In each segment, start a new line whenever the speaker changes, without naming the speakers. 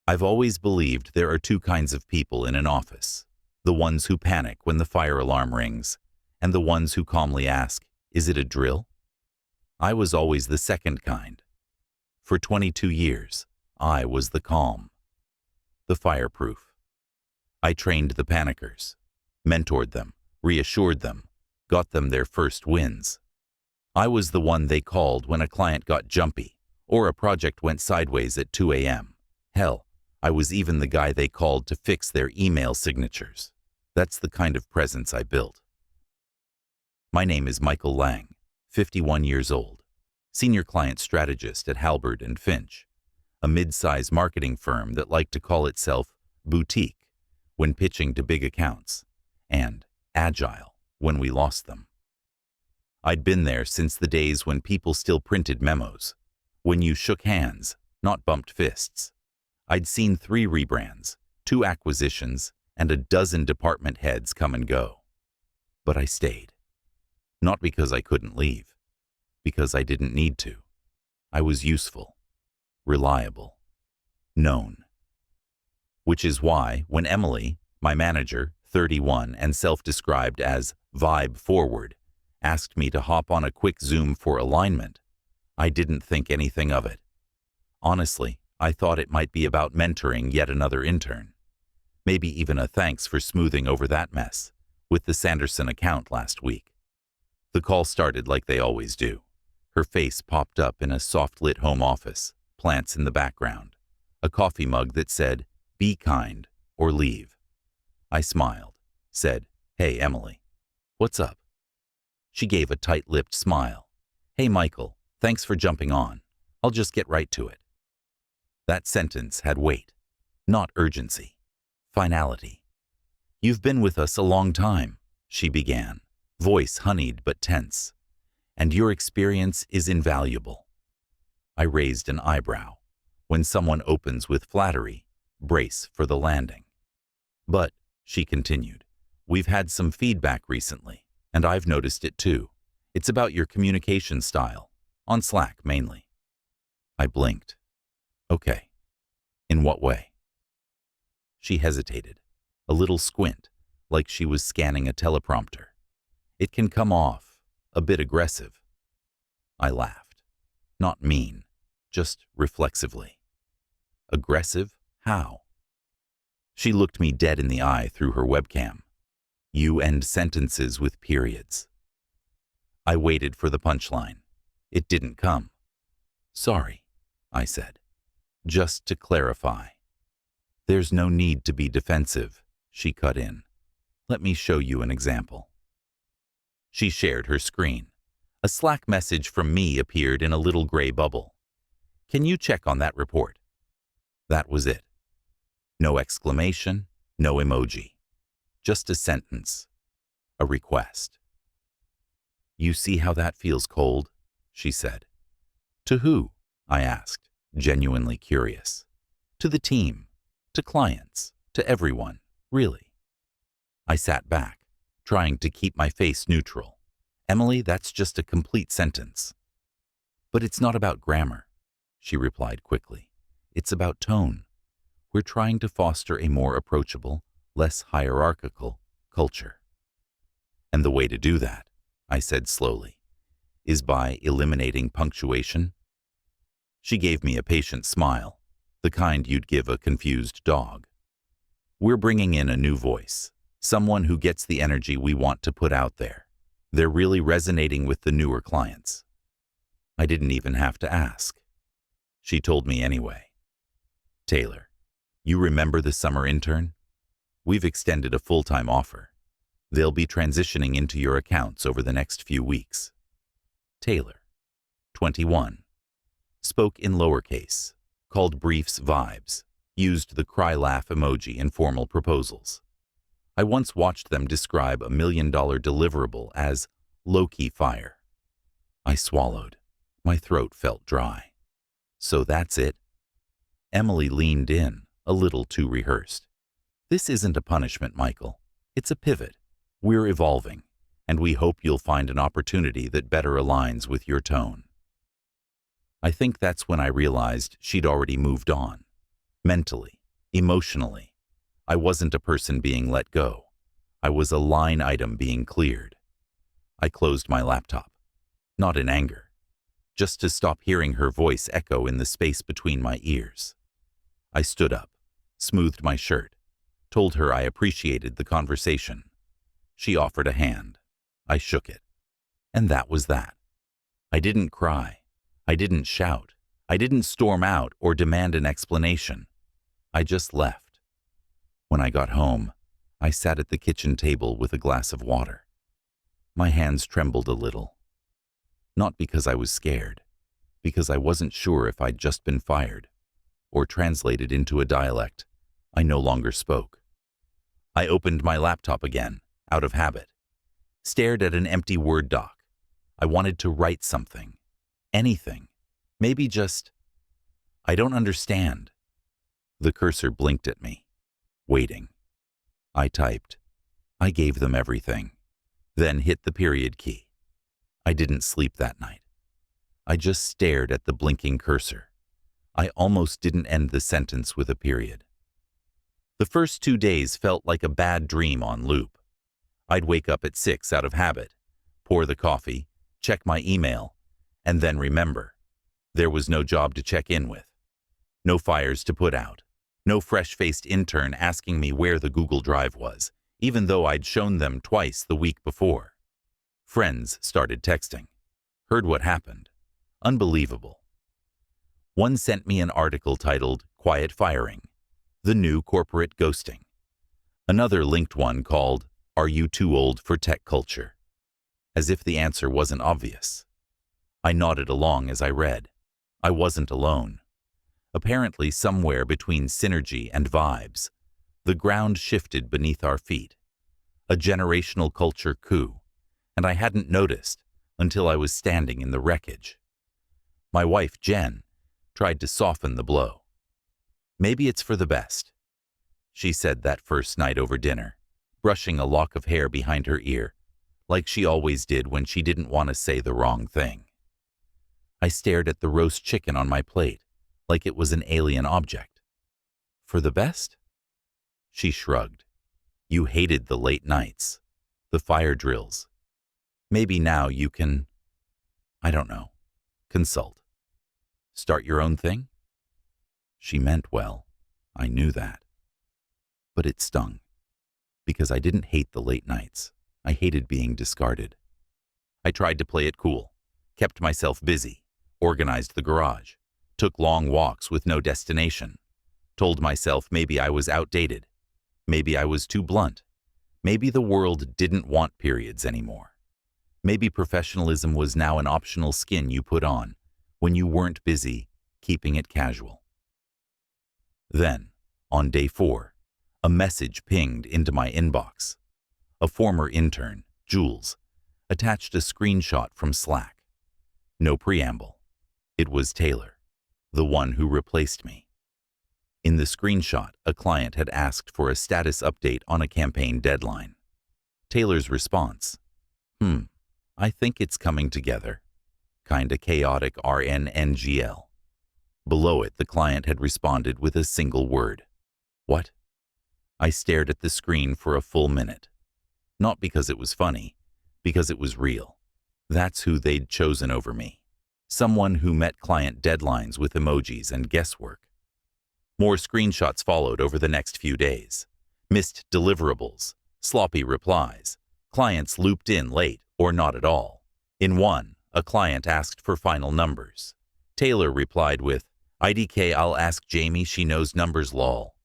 I've always believed there are two kinds of people in an office: the ones who panic when the fire alarm rings, and the ones who calmly ask, "Is it a drill?" I was always the second kind. For 22 years, I was the calm, the fireproof. I trained the panickers, mentored them, reassured them, got them their first wins. I was the one they called when a client got jumpy or a project went sideways at 2 a.m. Hell, I was even the guy they called to fix their email signatures. That's the kind of presence I built. My name is Michael Lang, 51 years old, senior client strategist at Halberd & Finch, a mid-size marketing firm that liked to call itself boutique when pitching to big accounts, and agile when we lost them. I'd been there since the days when people still printed memos, when you shook hands, not bumped fists. I'd seen 3 rebrands, 2 acquisitions, and a dozen department heads come and go. But I stayed. Not because I couldn't leave, because I didn't need to. I was useful, reliable, known. Which is why, when Emily, my manager, 31 and self-described as vibe forward, asked me to hop on a quick Zoom for alignment, I didn't think anything of it. Honestly, I thought it might be about mentoring yet another intern. Maybe even a thanks for smoothing over that mess with the Sanderson account last week. The call started like they always do. Her face popped up in a soft-lit home office, plants in the background, a coffee mug that said, "Be kind or leave." I smiled, said, "Hey, Emily, what's up?" She gave a tight-lipped smile. "Hey, Michael, thanks for jumping on. I'll just get right to it." That sentence had weight, not urgency, finality. "You've been with us a long time," she began, voice honeyed but tense, "and your experience is invaluable." I raised an eyebrow. When someone opens with flattery, brace for the landing. "But," she continued, "we've had some feedback recently, and I've noticed it too. It's about your communication style, on Slack mainly." I blinked. "Okay. In what way?" She hesitated, a little squint, like she was scanning a teleprompter. "It can come off a bit aggressive." I laughed. Not mean, just reflexively. "Aggressive? How?" She looked me dead in the eye through her webcam. "You end sentences with periods." I waited for the punchline. It didn't come. "Sorry," I said. "Just to clarify." "There's no need to be defensive," she cut in. "Let me show you an example." She shared her screen. A Slack message from me appeared in a little gray bubble. "Can you check on that report?" That was it. No exclamation, no emoji. Just a sentence. A request. "You see how that feels cold?" she said. "To who?" I asked, genuinely curious. "To the team, to clients, to everyone, really." I sat back, trying to keep my face neutral. "Emily, that's just a complete sentence." "But it's not about grammar," she replied quickly. "It's about tone. We're trying to foster a more approachable, less hierarchical culture. And the way to do that," I said slowly, "is by eliminating punctuation." She gave me a patient smile, the kind you'd give a confused dog. "We're bringing in a new voice, someone who gets the energy we want to put out there. They're really resonating with the newer clients." I didn't even have to ask. She told me anyway. "Taylor, you remember the summer intern? We've extended a full-time offer. They'll be transitioning into your accounts over the next few weeks." Taylor, 21. Spoke in lowercase, called briefs vibes, used the cry-laugh emoji in formal proposals. I once watched them describe $1 million deliverable as low-key fire. I swallowed. My throat felt dry. "So that's it?" Emily leaned in, a little too rehearsed. "This isn't a punishment, Michael. It's a pivot. We're evolving, and we hope you'll find an opportunity that better aligns with your tone." I think that's when I realized she'd already moved on. Mentally, Emotionally, I wasn't a person being let go. I was a line item being cleared. I closed my laptop, not in anger, just to stop hearing her voice echo in the space between my ears. I stood up, smoothed my shirt, told her I appreciated the conversation. She offered a hand. I shook it. And that was that. I didn't cry. I didn't shout. I didn't storm out or demand an explanation. I just left. When I got home, I sat at the kitchen table with a glass of water. My hands trembled a little. Not because I was scared, because I wasn't sure if I'd just been fired or translated into a dialect I no longer spoke. I opened my laptop again, out of habit, stared at an empty Word doc. I wanted to write something, anything, maybe just, I don't understand. The cursor blinked at me, waiting. I typed. I gave them everything, then hit the period key. I didn't sleep that night. I just stared at the blinking cursor. I almost didn't end the sentence with a period. The first 2 days felt like a bad dream on loop. I'd wake up at 6 out of habit, pour the coffee, check my email, and then remember. There was no job to check in with, no fires to put out, no fresh-faced intern asking me where the Google Drive was, even though I'd shown them twice the week before. Friends started texting. Heard what happened. Unbelievable. One sent me an article titled "Quiet Firing: The New Corporate Ghosting." Another linked one called "Are You Too Old for Tech Culture?" As if the answer wasn't obvious. I nodded along as I read. I wasn't alone. Apparently somewhere between synergy and vibes, the ground shifted beneath our feet. A generational culture coup, and I hadn't noticed until I was standing in the wreckage. My wife, Jen, tried to soften the blow. Maybe it's for the best, she said that first night over dinner, brushing a lock of hair behind her ear, like she always did when she didn't want to say the wrong thing. I stared at the roast chicken on my plate, like it was an alien object. For the best? She shrugged. You hated the late nights, the fire drills. Maybe now you can, I don't know, consult. Start your own thing? She meant well. I knew that. But it stung. Because I didn't hate the late nights. I hated being discarded. I tried to play it cool, kept myself busy, organized the garage, took long walks with no destination, told myself maybe I was outdated, maybe I was too blunt, maybe the world didn't want periods anymore. Maybe professionalism was now an optional skin you put on when you weren't busy keeping it casual. Then, on day 4, a message pinged into my inbox. A former intern, Jules, attached a screenshot from Slack. No preamble. It was Taylor, the one who replaced me. In the screenshot, a client had asked for a status update on a campaign deadline. Taylor's response, I think it's coming together. Kinda chaotic RNNGL. Below it, the client had responded with a single word. What? I stared at the screen for a full minute. Not because it was funny, because it was real. That's who they'd chosen over me. Someone who met client deadlines with emojis and guesswork. More screenshots followed over the next few days. Missed deliverables, sloppy replies, clients looped in late or not at all. In one, a client asked for final numbers. Taylor replied with, IDK, I'll ask Jamie, she knows numbers lol.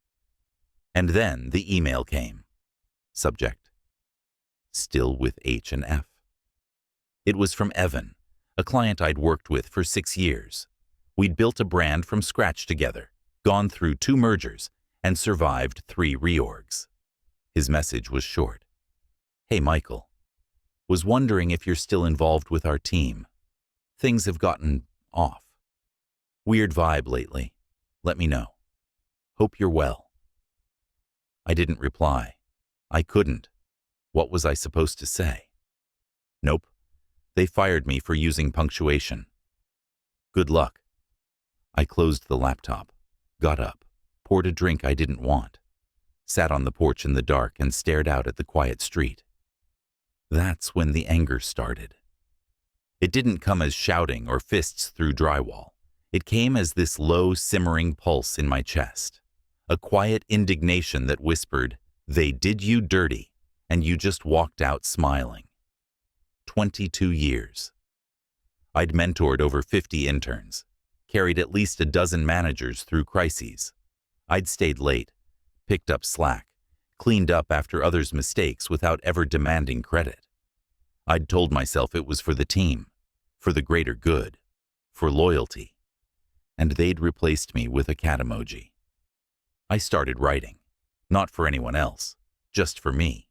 And then the email came. Subject: still with H and F. It was from Evan, a client I'd worked with for 6 years. We'd built a brand from scratch together, gone through 2 mergers, and survived 3 reorgs. His message was short. Hey Michael, was wondering if you're still involved with our team. Things have gotten off. Weird vibe lately. Let me know. Hope you're well. I didn't reply. I couldn't. What was I supposed to say? Nope. They fired me for using punctuation. Good luck. I closed the laptop, got up, poured a drink I didn't want, sat on the porch in the dark and stared out at the quiet street. That's when the anger started. It didn't come as shouting or fists through drywall. It came as this low, simmering pulse in my chest, a quiet indignation that whispered, "They did you dirty, and you just walked out smiling." 22 years. I'd mentored over 50 interns, carried at least a dozen managers through crises. I'd stayed late, picked up slack, cleaned up after others' mistakes without ever demanding credit. I'd told myself it was for the team, for the greater good, for loyalty. And they'd replaced me with a cat emoji. I started writing, not for anyone else, just for me.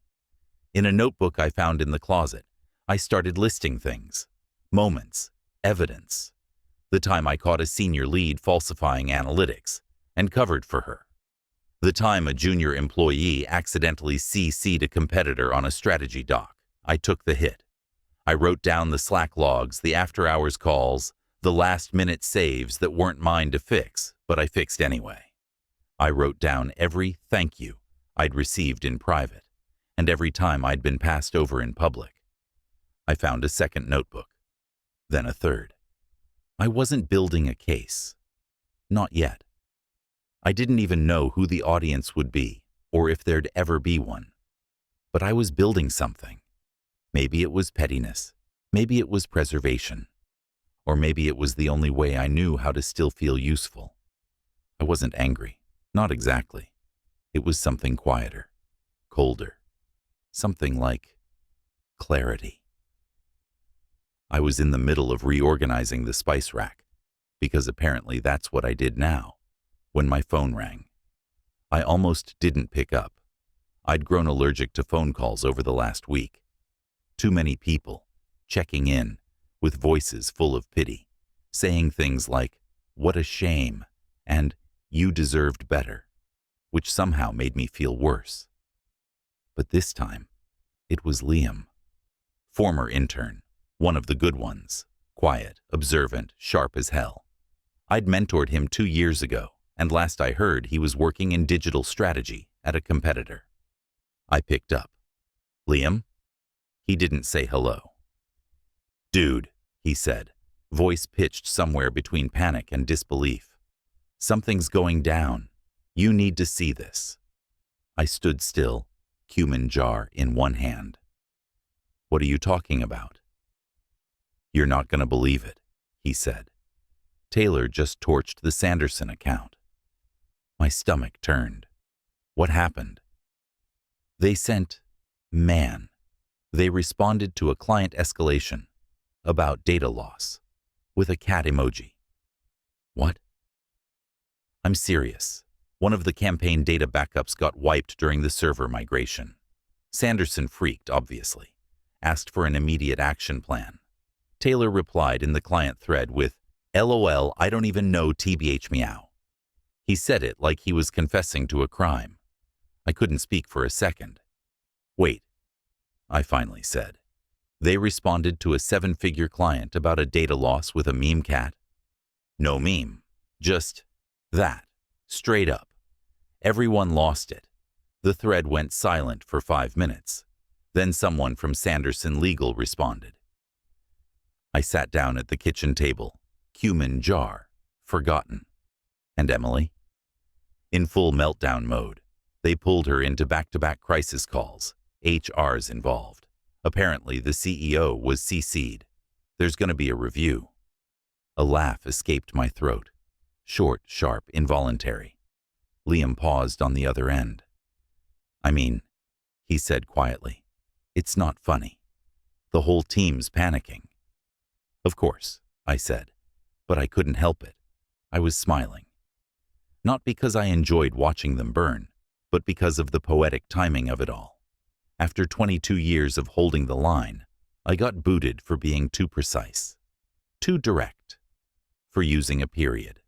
In a notebook I found in the closet, I started listing things, moments, evidence. The time I caught a senior lead falsifying analytics and covered for her. The time a junior employee accidentally CC'd a competitor on a strategy doc. I took the hit. I wrote down the Slack logs, the after-hours calls, the last-minute saves that weren't mine to fix, but I fixed anyway. I wrote down every thank you I'd received in private, and every time I'd been passed over in public. I found a second notebook, then a third. I wasn't building a case. Not yet. I didn't even know who the audience would be, or if there'd ever be one. But I was building something. Maybe it was pettiness. Maybe it was preservation. Or maybe it was the only way I knew how to still feel useful. I wasn't angry. Not exactly. It was something quieter, colder. Something like clarity. I was in the middle of reorganizing the spice rack, because apparently that's what I did now, when my phone rang. I almost didn't pick up. I'd grown allergic to phone calls over the last week. Too many people, checking in, with voices full of pity, saying things like, "What a shame," and "You deserved better," which somehow made me feel worse. But this time, it was Liam. Former intern, one of the good ones, quiet, observant, sharp as hell. I'd mentored him 2 years ago, and last I heard he was working in digital strategy at a competitor. I picked up. "Liam?" He didn't say hello. "Dude," he said, voice pitched somewhere between panic and disbelief. "Something's going down. You need to see this." I stood still, cumin jar in one hand. "What are you talking about?" "You're not going to believe it," he said. "Taylor just torched the Sanderson account." My stomach turned. What happened? They sent man. They responded to a client escalation about data loss with a cat emoji. What? I'm serious. One of the campaign data backups got wiped during the server migration. Sanderson freaked, obviously, asked for an immediate action plan. Taylor replied in the client thread with, "LOL, I don't even know TBH meow." He said it like he was confessing to a crime. I couldn't speak for a second. "Wait," I finally said. "They responded to a 7-figure client about a data loss with a meme cat?" "No meme. Just that. Straight up. Everyone lost it." The thread went silent for 5 minutes. Then someone from Sanderson Legal responded. I sat down at the kitchen table, cumin jar, forgotten. And Emily? In full meltdown mode, they pulled her into back-to-back crisis calls, HR's involved. Apparently, the CEO was CC'd. There's going to be a review. A laugh escaped my throat. Short, sharp, involuntary. Liam paused on the other end. "I mean," he said quietly, "it's not funny. The whole team's panicking." "Of course," I said, but I couldn't help it. I was smiling. Not because I enjoyed watching them burn, but because of the poetic timing of it all. After 22 years of holding the line, I got booted for being too precise, too direct, for using a period.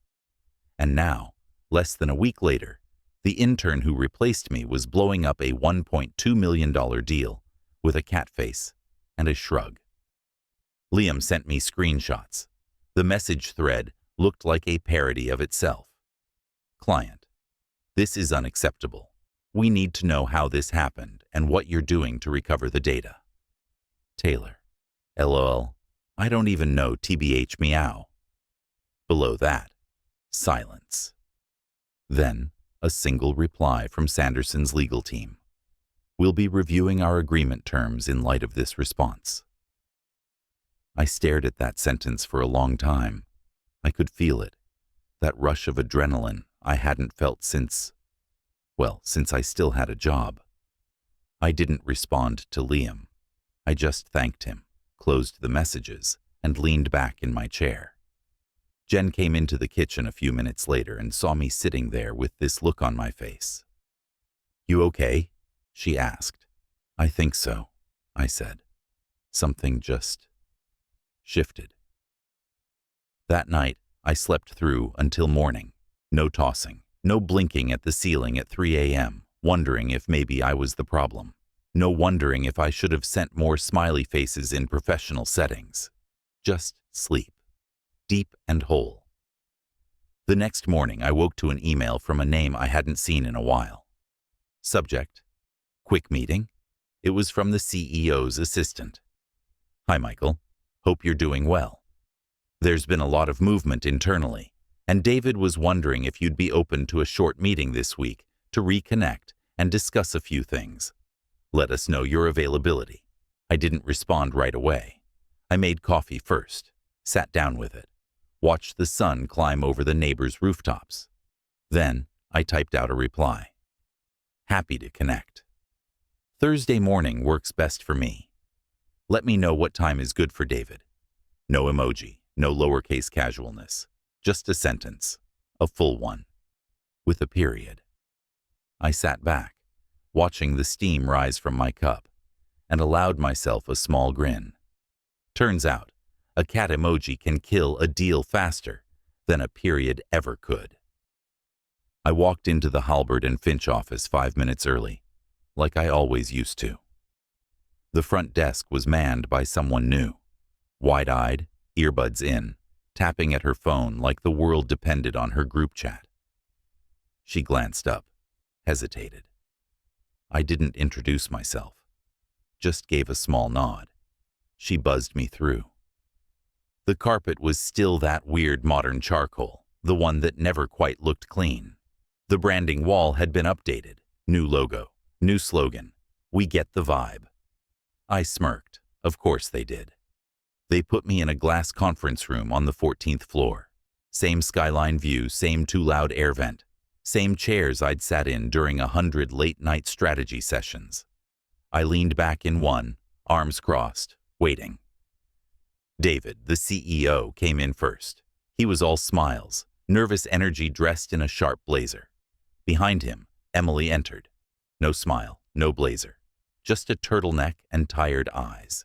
And now, less than a week later, the intern who replaced me was blowing up a $1.2 million deal with a cat face and a shrug. Liam sent me screenshots. The message thread looked like a parody of itself. Client: This is unacceptable. We need to know how this happened and what you're doing to recover the data. Taylor. LOL. I don't even know TBH meow. Below that, silence. Then, a single reply from Sanderson's legal team. We'll be reviewing our agreement terms in light of this response. I stared at that sentence for a long time. I could feel it, that rush of adrenaline I hadn't felt since I still had a job. I didn't respond to Liam. I just thanked him, closed the messages, and leaned back in my chair. Jen came into the kitchen a few minutes later and saw me sitting there with this look on my face. You okay? She asked. I think so, I said. Something just shifted. That night, I slept through until morning. No tossing, no blinking at the ceiling at 3 a.m., wondering if maybe I was the problem. No wondering if I should have sent more smiley faces in professional settings. Just sleep. Deep and whole. The next morning, I woke to an email from a name I hadn't seen in a while. Subject: quick meeting. It was from the CEO's assistant. Hi, Michael. Hope you're doing well. There's been a lot of movement internally, and David was wondering if you'd be open to a short meeting this week to reconnect and discuss a few things. Let us know your availability. I didn't respond right away. I made coffee first, sat down with it, watched the sun climb over the neighbors' rooftops. Then I typed out a reply. Happy to connect. Thursday morning works best for me. Let me know what time is good for David. No emoji, no lowercase casualness, just a sentence, a full one, with a period. I sat back, watching the steam rise from my cup, and allowed myself a small grin. Turns out, a cat emoji can kill a deal faster than a period ever could. I walked into the Halbert and Finch office 5 minutes early, like I always used to. The front desk was manned by someone new, wide-eyed, earbuds in, tapping at her phone like the world depended on her group chat. She glanced up, hesitated. I didn't introduce myself, just gave a small nod. She buzzed me through. The carpet was still that weird modern charcoal, the one that never quite looked clean. The branding wall had been updated, new logo, new slogan, we get the vibe. I smirked. Of course they did. They put me in a glass conference room on the 14th floor. Same skyline view, same too loud air vent, same chairs I'd sat in during 100 late-night strategy sessions. I leaned back in one, arms crossed, waiting. David, the CEO, came in first. He was all smiles, nervous energy dressed in a sharp blazer. Behind him, Emily entered. No smile, no blazer. Just a turtleneck and tired eyes.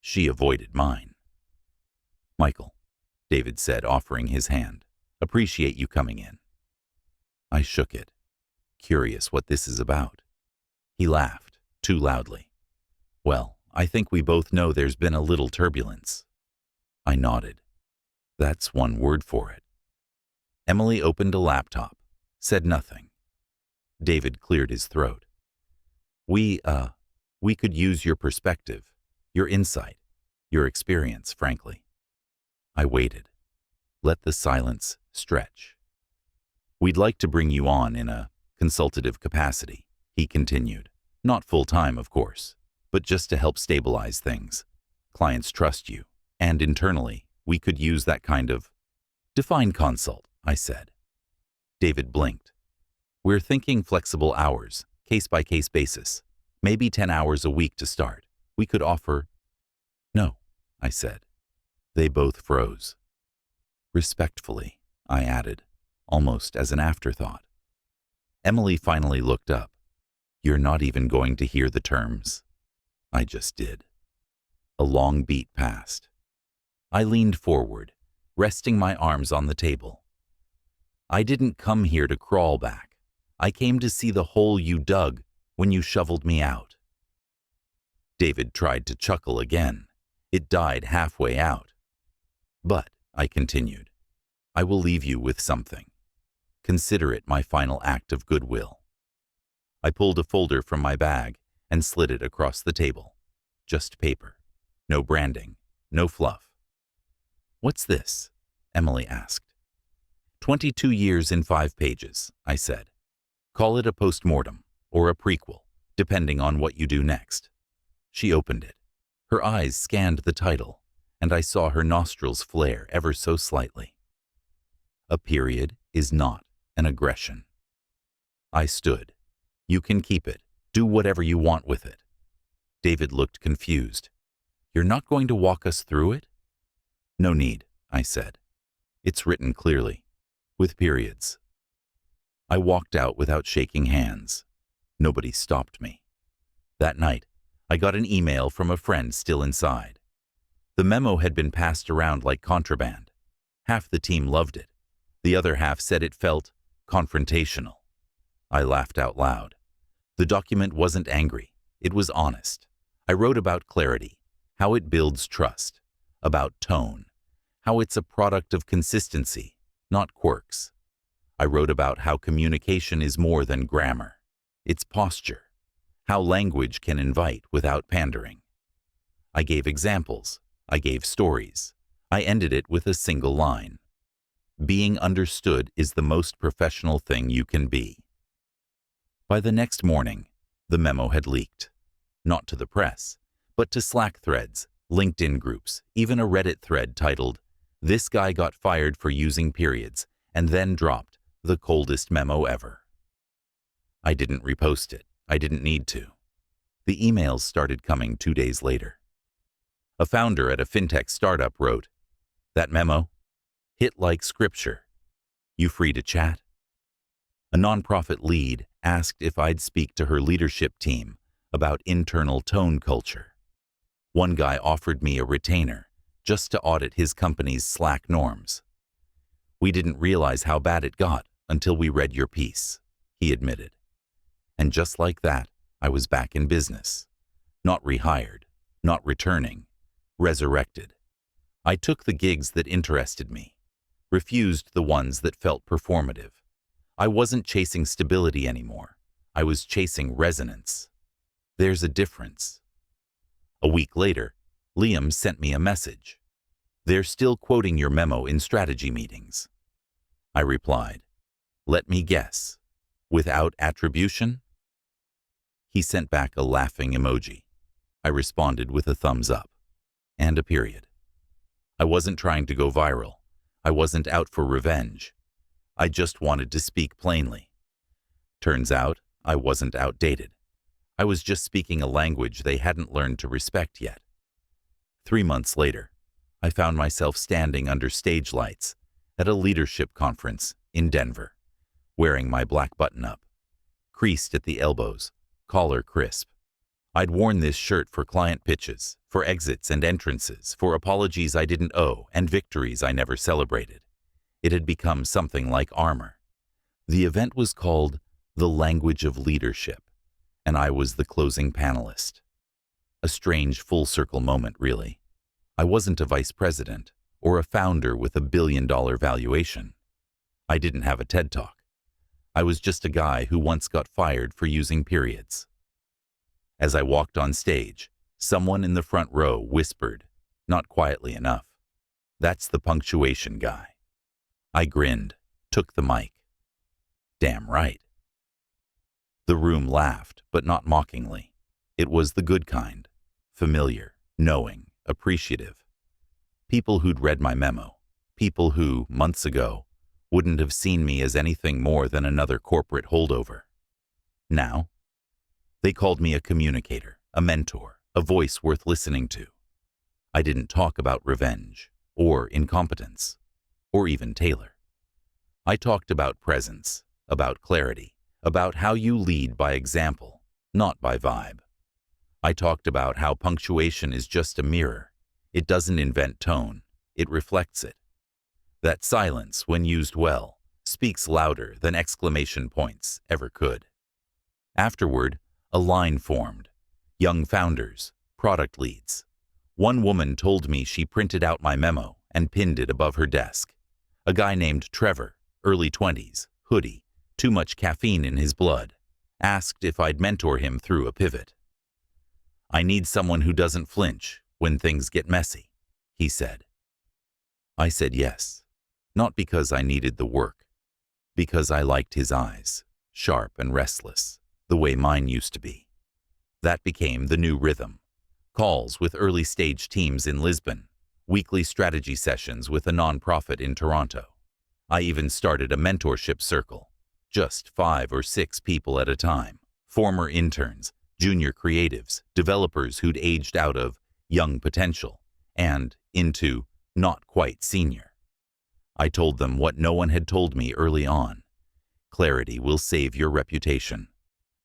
She avoided mine. Michael, David said, offering his hand. Appreciate you coming in. I shook it, curious what this is about. He laughed, too loudly. Well, I think we both know there's been a little turbulence. I nodded. That's one word for it. Emily opened a laptop, said nothing. David cleared his throat. We could use your perspective, your insight, your experience, frankly. I waited. Let the silence stretch. We'd like to bring you on in a consultative capacity, he continued. Not full-time, of course, but just to help stabilize things. Clients trust you, and internally, we could use that kind of define consult, I said. David blinked. We're thinking flexible hours, case-by-case basis. Maybe 10 hours a week to start. We could offer... No, I said. They both froze. Respectfully, I added, almost as an afterthought. Emily finally looked up. You're not even going to hear the terms. I just did. A long beat passed. I leaned forward, resting my arms on the table. I didn't come here to crawl back. I came to see the hole you dug when you shoveled me out. David tried to chuckle again. It died halfway out. But, I continued, I will leave you with something. Consider it my final act of goodwill. I pulled a folder from my bag and slid it across the table. Just paper. No branding. No fluff. "What's this?" Emily asked. 22 years in 5 pages, I said. "Call it a postmortem or a prequel, depending on what you do next." She opened it. Her eyes scanned the title, and I saw her nostrils flare ever so slightly. "A period is not an aggression." I stood. "You can keep it. Do whatever you want with it." David looked confused. "You're not going to walk us through it?" "No need," I said. "It's written clearly, with periods." I walked out without shaking hands. Nobody stopped me. That night, I got an email from a friend still inside. The memo had been passed around like contraband. Half the team loved it. The other half said it felt confrontational. I laughed out loud. The document wasn't angry. It was honest. I wrote about clarity, how it builds trust, about tone, how it's a product of consistency, not quirks. I wrote about how communication is more than grammar. It's posture, how language can invite without pandering. I gave examples. I gave stories. I ended it with a single line. Being understood is the most professional thing you can be. By the next morning, the memo had leaked. Not to the press, but to Slack threads, LinkedIn groups, even a Reddit thread titled, "This guy got fired for using periods," and then dropped the coldest memo ever. I didn't repost it. I didn't need to. The emails started coming 2 days later. A founder at a fintech startup wrote, "That memo? Hit like scripture. You free to chat?" A nonprofit lead asked if I'd speak to her leadership team about internal tone culture. One guy offered me a retainer just to audit his company's Slack norms. "We didn't realize how bad it got until we read your piece," he admitted. And just like that, I was back in business. Not rehired, not returning, resurrected. I took the gigs that interested me, refused the ones that felt performative. I wasn't chasing stability anymore. I was chasing resonance. There's a difference. A week later, Liam sent me a message. "They're still quoting your memo in strategy meetings." I replied, "Let me guess. Without attribution?" He sent back a laughing emoji. I responded with a thumbs up. And a period. I wasn't trying to go viral. I wasn't out for revenge. I just wanted to speak plainly. Turns out, I wasn't outdated. I was just speaking a language they hadn't learned to respect yet. 3 months later, I found myself standing under stage lights at a leadership conference in Denver, wearing my black button-up, creased at the elbows, collar crisp. I'd worn this shirt for client pitches, for exits and entrances, for apologies I didn't owe and victories I never celebrated. It had become something like armor. The event was called The Language of Leadership, and I was the closing panelist. A strange full-circle moment, really. I wasn't a vice president or a founder with $1 billion valuation. I didn't have a TED Talk. I was just a guy who once got fired for using periods. As I walked on stage, someone in the front row whispered, not quietly enough, "That's the punctuation guy." I grinned, took the mic. Damn right. The room laughed, but not mockingly. It was the good kind, familiar, knowing, appreciative. People who'd read my memo, people who, months ago, wouldn't have seen me as anything more than another corporate holdover. Now, they called me a communicator, a mentor, a voice worth listening to. I didn't talk about revenge, or incompetence, or even Taylor. I talked about presence, about clarity, about how you lead by example, not by vibe. I talked about how punctuation is just a mirror. It doesn't invent tone, it reflects it. That silence, when used well, speaks louder than exclamation points ever could. Afterward, a line formed. Young founders, product leads. One woman told me she printed out my memo and pinned it above her desk. A guy named Trevor, early 20s, hoodie, too much caffeine in his blood, asked if I'd mentor him through a pivot. "I need someone who doesn't flinch when things get messy," he said. I said yes, not because I needed the work, because I liked his eyes, sharp and restless, the way mine used to be. That became the new rhythm. Calls with early-stage teams in Lisbon, weekly strategy sessions with a nonprofit in Toronto. I even started a mentorship circle, just 5 or 6 people at a time, former interns, junior creatives, developers who'd aged out of young potential and into not quite senior. I told them what no one had told me early on. Clarity will save your reputation.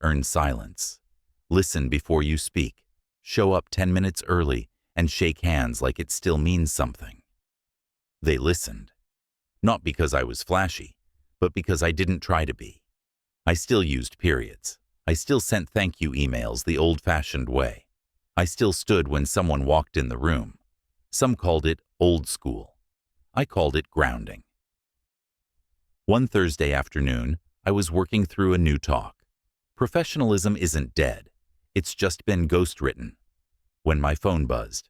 Earn silence. Listen before you speak. Show up 10 minutes early and shake hands like it still means something. They listened. Not because I was flashy, but because I didn't try to be. I still used periods. I still sent thank you emails the old-fashioned way. I still stood when someone walked in the room. Some called it old school. I called it grounding. One Thursday afternoon, I was working through a new talk. Professionalism isn't dead. It's just been ghostwritten. When my phone buzzed.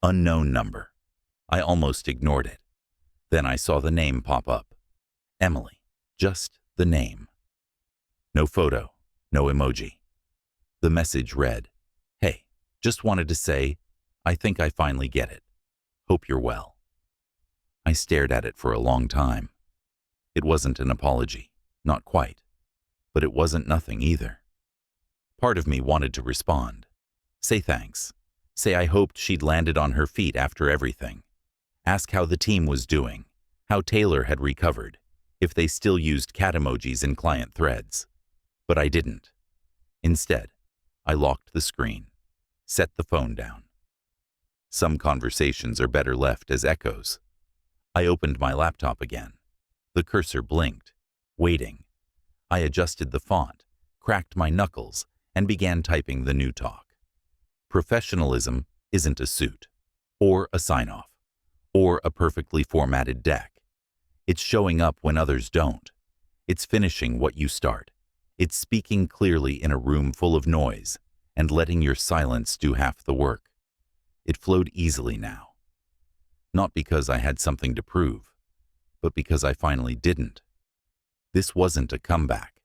Unknown number. I almost ignored it. Then I saw the name pop up. Emily. Just the name. No photo. No emoji. The message read, "Hey, just wanted to say, I think I finally get it. Hope you're well." I stared at it for a long time. It wasn't an apology. Not quite. But it wasn't nothing either. Part of me wanted to respond. Say thanks. Say I hoped she'd landed on her feet after everything. Ask how the team was doing, how Taylor had recovered, if they still used cat emojis in client threads. But I didn't. Instead, I locked the screen, set the phone down. Some conversations are better left as echoes. I opened my laptop again. The cursor blinked, waiting. I adjusted the font, cracked my knuckles, and began typing the new talk. Professionalism isn't a suit, or a sign-off, or a perfectly formatted deck. It's showing up when others don't. It's finishing what you start. It's speaking clearly in a room full of noise and letting your silence do half the work. It flowed easily now. Not because I had something to prove, but because I finally didn't. This wasn't a comeback.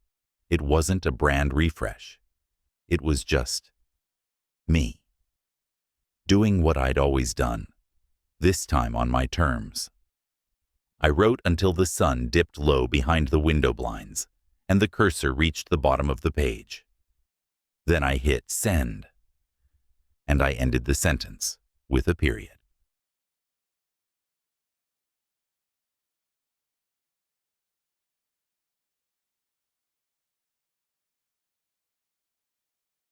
It wasn't a brand refresh. It was just me. Doing what I'd always done, this time on my terms. I wrote until the sun dipped low behind the window blinds and the cursor reached the bottom of the page. Then I hit send, and I ended the sentence with a period.